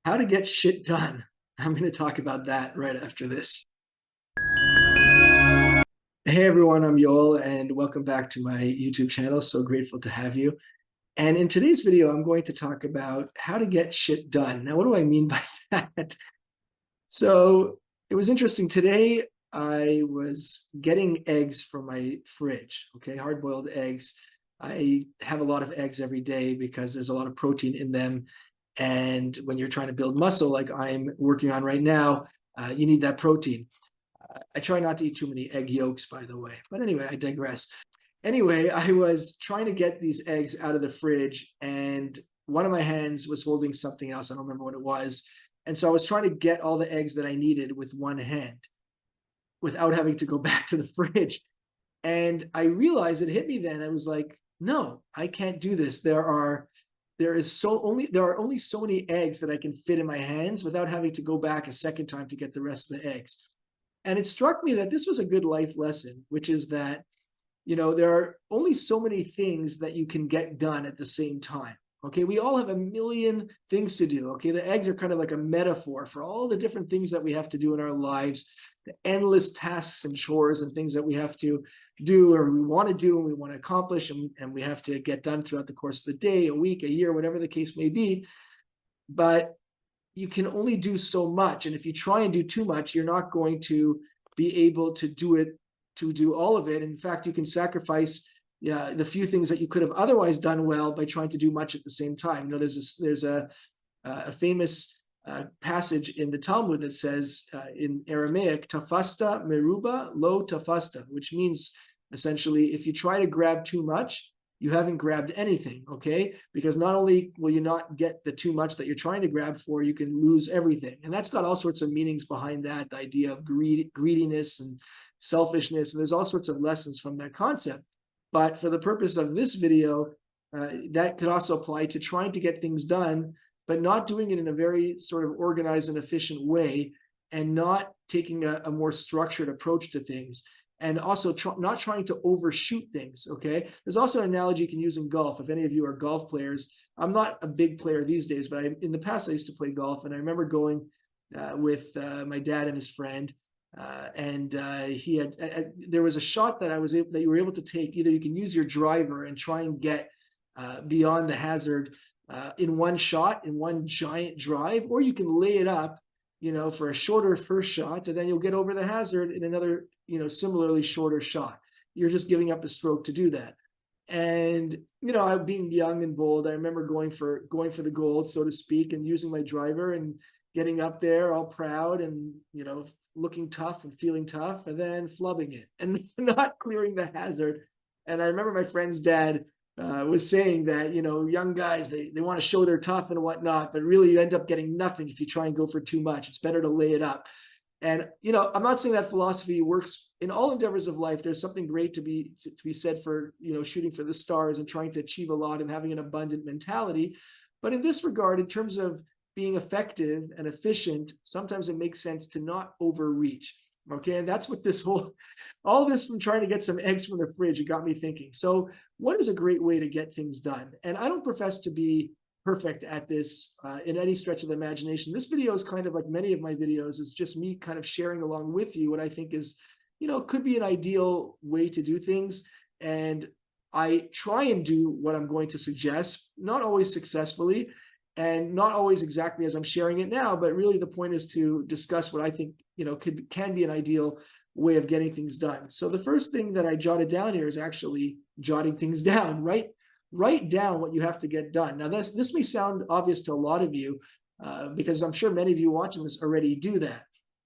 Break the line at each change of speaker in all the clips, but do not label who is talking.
How to get shit done. I'm going to talk about that right after this. Hey everyone, I'm Yoel and welcome back to my YouTube channel. So grateful to have you. And in today's video, I'm going to talk about how to get shit done. Now, what do I mean by that? So it was interesting. Today, I was getting eggs from my fridge, okay, hard-boiled eggs. I have a lot of eggs every day because there's a lot of protein in them. And when you're trying to build muscle, like I'm working on right now, you need that protein. I try not to eat too many egg yolks, by the way. But anyway, I digress. Anyway, I was trying to get these eggs out of the fridge, and one of my hands was holding something else. I don't remember what it was. And so I was trying to get all the eggs that I needed with one hand without having to go back to the fridge. And I realized it hit me then. I was like, no, I can't do this. There are only so many eggs that I can fit in my hands without having to go back a second time to get the rest of the eggs. And it struck me that this was a good life lesson, which is that, there are only so many things that you can get done at the same time. Okay, we all have a million things to do. Okay, the eggs are kind of like a metaphor for all the different things that we have to do in our lives, the endless tasks and chores and things that we have to do or we want to do and we want to accomplish and we have to get done throughout the course of the day, a week, a year, whatever the case may be. But you can only do so much. And if you try and do too much, you're not going to be able to do all of it. In fact, you can sacrifice the few things that you could have otherwise done well by trying to do much at the same time. There's a famous passage in the Talmud that says in Aramaic, tafasta meruba lo tafasta, which means essentially, if you try to grab too much, you haven't grabbed anything, okay? Because not only will you not get the too much that you're trying to grab for, you can lose everything. And that's got all sorts of meanings behind that, the idea of greediness and selfishness, and there's all sorts of lessons from that concept. But for the purpose of this video, that could also apply to trying to get things done, but not doing it in a very sort of organized and efficient way, and not taking a more structured approach to things. And also not trying to overshoot things, okay? There's also an analogy you can use in golf. If any of you are golf players, I'm not a big player these days, but in the past I used to play golf, and I remember going with my dad and his friend, he had there was a shot that you were able to take. Either you can use your driver and try and get beyond the hazard in one shot, in one giant drive, or you can lay it up, for a shorter first shot, and then you'll get over the hazard in another, similarly shorter shot. You're just giving up a stroke to do that. And, I being young and bold, I remember going for the gold, so to speak, and using my driver and getting up there all proud and, looking tough and feeling tough, and then flubbing it and not clearing the hazard. And I remember my friend's dad was saying that, young guys, they want to show they're tough and whatnot, but really you end up getting nothing if you try and go for too much. It's better to lay it up. And, I'm not saying that philosophy works in all endeavors of life. There's something great to be said for, shooting for the stars and trying to achieve a lot and having an abundant mentality. But in this regard, in terms of being effective and efficient, sometimes it makes sense to not overreach. Okay, and that's what all this from trying to get some eggs from the fridge, it got me thinking. So what is a great way to get things done? And I don't profess to be perfect at this in any stretch of the imagination. This video is kind of like many of my videos. It's just me kind of sharing along with you what I think is, could be an ideal way to do things. And I try and do what I'm going to suggest, not always successfully, and not always exactly as I'm sharing it now, but really the point is to discuss what I think, can be an ideal way of getting things done. So the first thing that I jotted down here is actually jotting things down. Write down what you have to get done. Now, this may sound obvious to a lot of you because I'm sure many of you watching this already do that,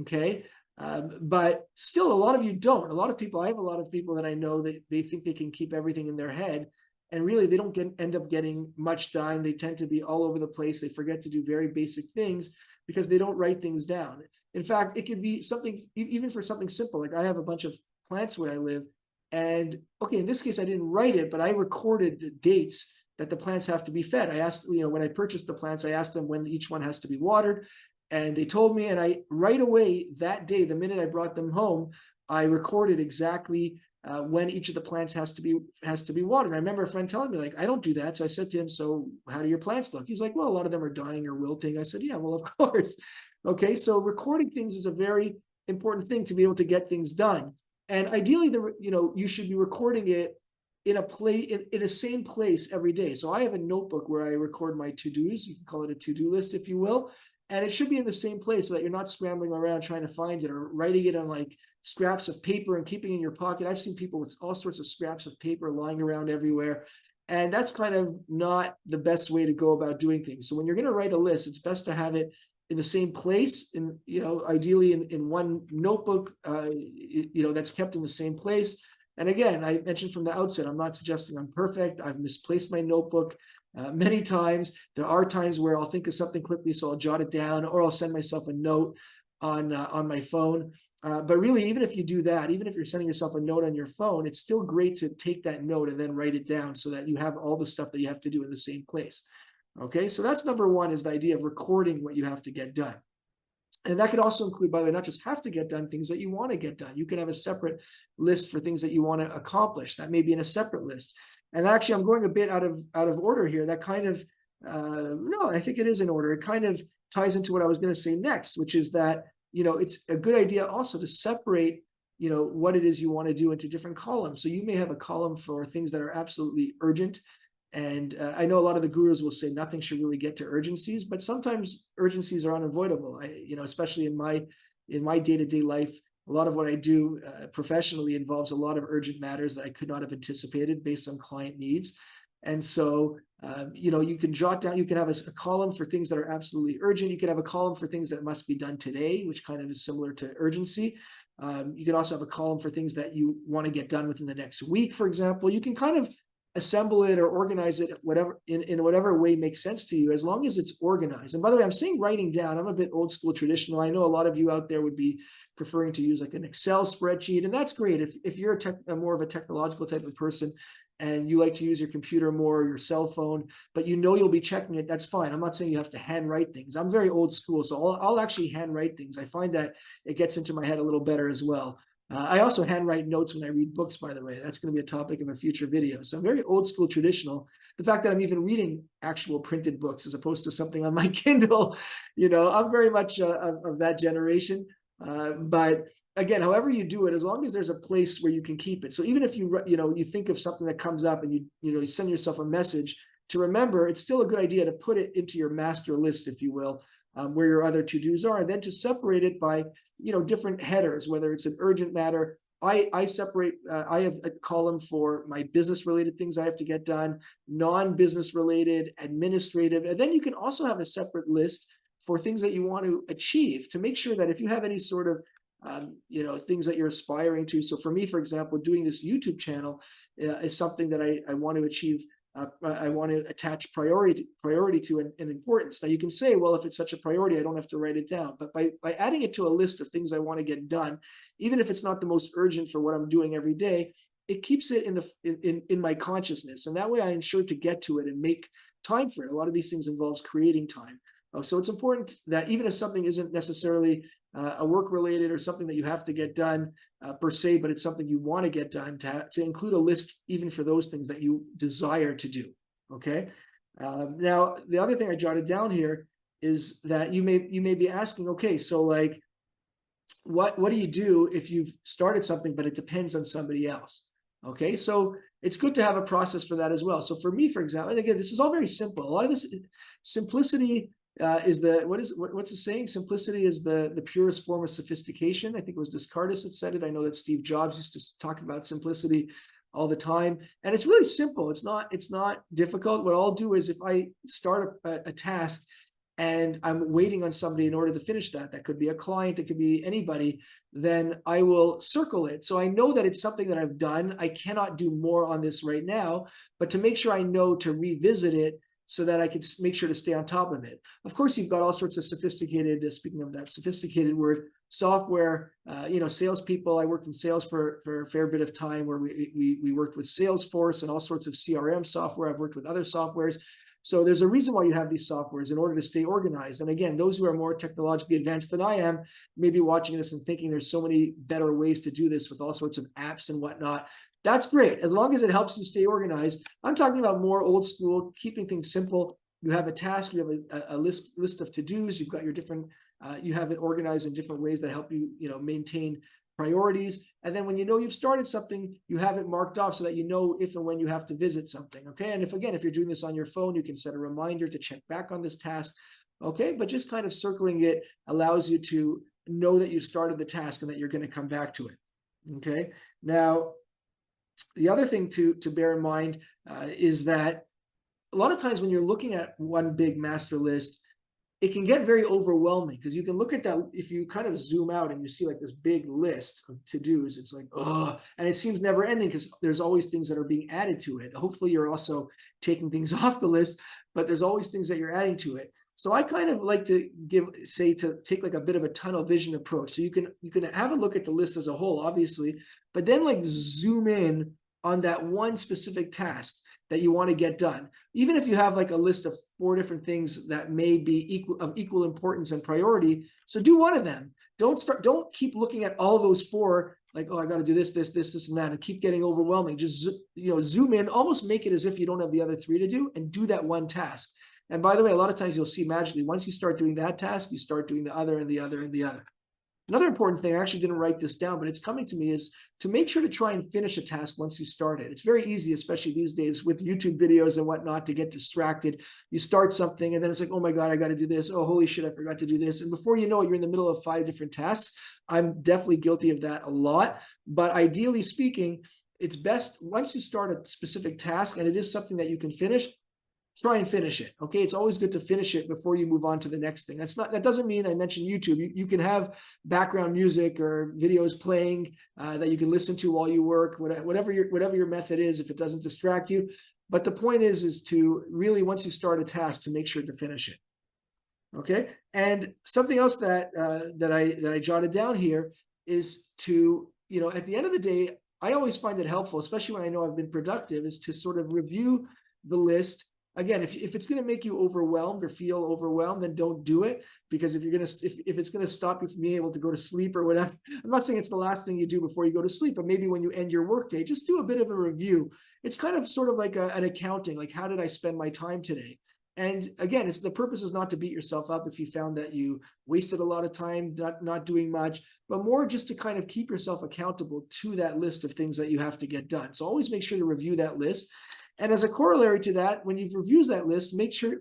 okay? But still, a lot of you don't. I have a lot of people that I know that they think they can keep everything in their head, and really they don't end up getting much done. They tend to be all over the place. They forget to do very basic things because they don't write things down. In fact, it could be something, even for something simple, like I have a bunch of plants where I live, and okay, in this case, I didn't write it, but I recorded the dates that the plants have to be fed. I asked, when I purchased the plants, I asked them when each one has to be watered, and they told me, and I right away that day, the minute I brought them home, I recorded exactly when each of the plants has to be watered. I remember a friend telling me, like, I don't do that. So I said to him, so how do your plants look? He's like, well, a lot of them are dying or wilting. I said, yeah, well, of course. Okay, so recording things is a very important thing to be able to get things done. And ideally, you should be recording it in a same place every day. So I have a notebook where I record my to-dos. You can call it a to-do list, if you will. And it should be in the same place so that you're not scrambling around trying to find it or writing it on like scraps of paper and keeping it in your pocket. I've seen people with all sorts of scraps of paper lying around everywhere. And that's kind of not the best way to go about doing things. So when you're going to write a list, it's best to have it in the same place, ideally in one notebook, that's kept in the same place. And again, I mentioned from the outset, I'm not suggesting I'm perfect. I've misplaced my notebook many times. There are times where I'll think of something quickly, so I'll jot it down, or I'll send myself a note on my phone. But really, even if you do that, even if you're sending yourself a note on your phone, it's still great to take that note and then write it down so that you have all the stuff that you have to do in the same place. Okay, so that's number one, is the idea of recording what you have to get done. And that could also include, by the way, not just have to get done, things that you want to get done. You can have a separate list for things that you want to accomplish. That may be in a separate list. And actually, I'm going a bit out of order here. That kind of, no, I think it is in order. It kind of ties into what I was going to say next, which is that, it's a good idea also to separate, what it is you want to do into different columns. So you may have a column for things that are absolutely urgent. And I know a lot of the gurus will say nothing should really get to urgencies, but sometimes urgencies are unavoidable. Especially in my day-to-day life, a lot of what I do professionally involves a lot of urgent matters that I could not have anticipated based on client needs. And so, you can jot down, you can have a column for things that are absolutely urgent. You can have a column for things that must be done today, which kind of is similar to urgency. You can also have a column for things that you want to get done within the next week, for example. You can kind of assemble it or organize it in whatever way makes sense to you, as long as it's organized. And by the way, I'm saying writing down. I'm a bit old school traditional. I know a lot of you out there would be preferring to use like an Excel spreadsheet, and that's great. If you're more of a technological type of person and you like to use your computer more, or your cell phone, but you'll be checking it, that's fine. I'm not saying you have to handwrite things. I'm very old school, so I'll actually handwrite things. I find that it gets into my head a little better as well. I also handwrite notes when I read books, by the way. That's going to be a topic of a future video. So I'm very old school traditional. The fact that I'm even reading actual printed books as opposed to something on my Kindle, I'm very much of that generation. But again, however you do it, as long as there's a place where you can keep it. So even if you think of something that comes up and you send yourself a message to remember, it's still a good idea to put it into your master list, if you will, where your other to-dos are, and then to separate it by different headers, whether it's an urgent matter. I separate, I have a column for my business related things I have to get done, non-business related, administrative, and then you can also have a separate list for things that you want to achieve, to make sure that if you have any sort of things that you're aspiring to. So for me, for example, doing this YouTube channel is something that I want to achieve. I want to attach priority to and importance. Now you can say, well, if it's such a priority, I don't have to write it down. But by adding it to a list of things I want to get done, even if it's not the most urgent for what I'm doing every day, it keeps it in my consciousness, and that way I ensure to get to it and make time for it. A lot of these things involves creating time. So it's important that even if something isn't necessarily a work-related or something that you have to get done per se, but it's something you want to get done, to include a list even for those things that you desire to do, okay? Now, the other thing I jotted down here is that you may be asking, okay, so like, what do you do if you've started something, but it depends on somebody else? Okay, so it's good to have a process for that as well. So for me, for example, and again, this is all very simple. A lot of this simplicity what's the saying? Simplicity is the purest form of sophistication. I think it was Descartes that said it. I know that Steve Jobs used to talk about simplicity all the time, and it's really simple. It's not difficult. What I'll do is, if I start a task and I'm waiting on somebody in order to finish that could be a client, it could be anybody, then I will circle it. So I know that it's something that I've done. I cannot do more on this right now, but to make sure I know to revisit it, so that I can make sure to stay on top of it. Of course, you've got all sorts of sophisticated, speaking of that sophisticated word, software, salespeople. I worked in sales for a fair bit of time, where we worked with Salesforce and all sorts of CRM software. I've worked with other softwares. So there's a reason why you have these softwares, in order to stay organized. And again, those who are more technologically advanced than I am may be watching this and thinking there's so many better ways to do this with all sorts of apps and whatnot. That's great, as long as it helps you stay organized. I'm talking about more old school, keeping things simple. You have a task, you have a list of to-dos, you've got your different, you have it organized in different ways that help you, maintain priorities. And then when you know you've started something, you have it marked off so that you know if and when you have to visit something. Okay. And if you're doing this on your phone, you can set a reminder to check back on this task. Okay. But just kind of circling it allows you to know that you've started the task and that you're going to come back to it. Okay. Now, the other thing to bear in mind is that a lot of times when you're looking at one big master list, it can get very overwhelming, because you can look at that, if you kind of zoom out and you see like this big list of to-dos, it's like, oh, and it seems never ending because there's always things that are being added to it. Hopefully you're also taking things off the list, but there's always things that you're adding to it. So I kind of like to take like a bit of a tunnel vision approach. So you can have a look at the list as a whole, obviously, but then like zoom in on that one specific task that you want to get done. Even if you have like a list of 4 different things that may be of equal importance and priority, so do one of them. Don't keep looking at all those 4, like, oh, I got to do this, and that, and keep getting overwhelming. Just, zoom in, almost make it as if you don't have the other 3 to do, and do that one task. And by the way, a lot of times you'll see magically, once you start doing that task, you start doing the other and the other and the other. Another important thing, I actually didn't write this down, but it's coming to me, is to make sure to try and finish a task once you start it. It's very easy, especially these days with YouTube videos and whatnot, to get distracted. You start something and then it's like, oh my God, I got to do this. Oh, holy shit, I forgot to do this. And before you know it, you're in the middle of 5 different tasks. I'm definitely guilty of that a lot. But ideally speaking, it's best once you start a specific task and it is something that you can finish, try and finish it. Okay. It's always good to finish it before you move on to the next thing. That doesn't mean, I mentioned YouTube. You can have background music or videos playing that you can listen to while you work, whatever your method is, if it doesn't distract you. But the point is to really, once you start a task, to make sure to finish it. Okay. And something else that I jotted down here is to, at the end of the day, I always find it helpful, especially when I know I've been productive, is to sort of review the list. Again, if it's going to make you overwhelmed or feel overwhelmed, then don't do it. Because if it's going to stop you from being able to go to sleep or whatever, I'm not saying it's the last thing you do before you go to sleep, but maybe when you end your workday, just do a bit of a review. It's kind of sort of like an accounting, like, how did I spend my time today? And again, the purpose is not to beat yourself up if you found that you wasted a lot of time not doing much, but more just to kind of keep yourself accountable to that list of things that you have to get done. So always make sure to review that list. And as a corollary to that, when you've reviewed that list, make sure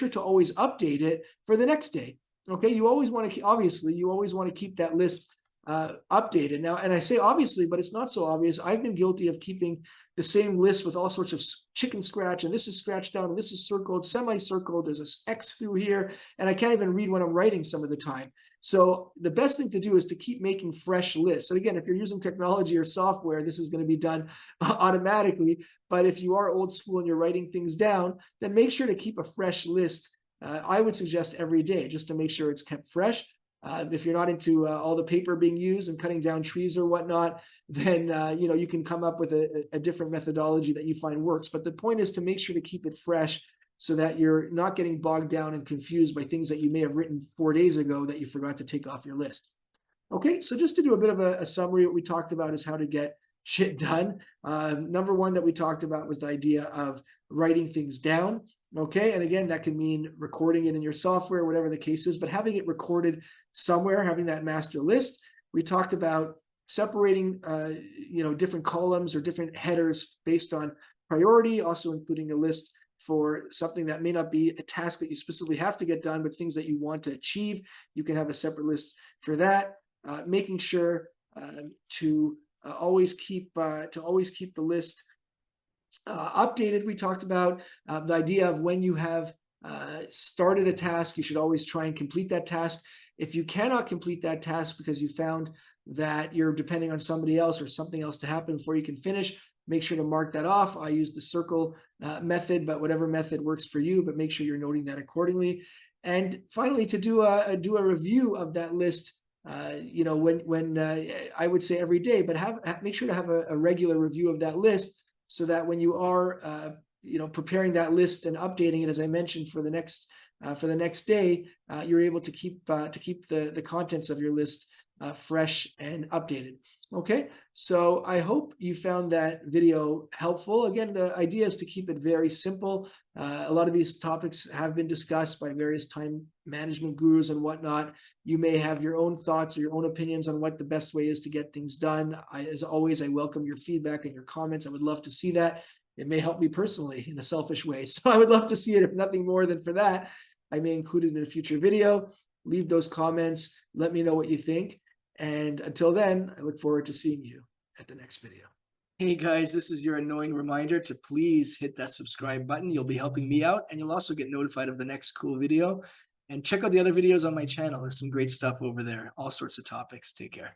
to always update it for the next day. Okay, you always want to keep that list updated. Now, and I say obviously, but it's not so obvious. I've been guilty of keeping the same list with all sorts of chicken scratch, and this is scratched out, and this is circled, semi-circled, there's an X through here, and I can't even read when I'm writing some of the time. So the best thing to do is to keep making fresh lists. And again, if you're using technology or software, this is going to be done automatically. But if you are old school and you're writing things down, then make sure to keep a fresh list. I would suggest every day, just to make sure it's kept fresh. If you're not into all the paper being used and cutting down trees or whatnot, then you can come up with a different methodology that you find works. But the point is to make sure to keep it fresh, so that you're not getting bogged down and confused by things that you may have written 4 days ago that you forgot to take off your list. Okay, so just to do a bit of a summary, what we talked about is how to get shit done. Number 1 that we talked about was the idea of writing things down. Okay, and again, that can mean recording it in your software, whatever the case is, but having it recorded somewhere, having that master list. We talked about separating, different columns or different headers based on priority, also including a list for something that may not be a task that you specifically have to get done, but things that you want to achieve. You can have a separate list for that. Making sure to always keep the list updated. We talked about the idea of when you have started a task, you should always try and complete that task. If you cannot complete that task because you found that you're depending on somebody else or something else to happen before you can finish, make sure to mark that off. I use the circle method, but whatever method works for you, but make sure you're noting that accordingly. And finally, to do a review of that list, when I would say every day, but make sure to have a regular review of that list, so that when you are preparing that list and updating it, as I mentioned, for the next day, you're able to keep the contents of your list fresh and updated. Okay, so I hope you found that video helpful. Again, the idea is to keep it very simple. A lot of these topics have been discussed by various time management gurus and whatnot. You may have your own thoughts or your own opinions on what the best way is to get things done. As always, I welcome your feedback and your comments. I would love to see that. It may help me personally in a selfish way. So I would love to see it, if nothing more than for that. I may include it in a future video. Leave those comments. Let me know what you think. And until then, I look forward to seeing you at the next video. Hey guys, this is your annoying reminder to please hit that subscribe button. You'll be helping me out, and you'll also get notified of the next cool video. And check out the other videos on my channel. There's some great stuff over there, all sorts of topics. Take care.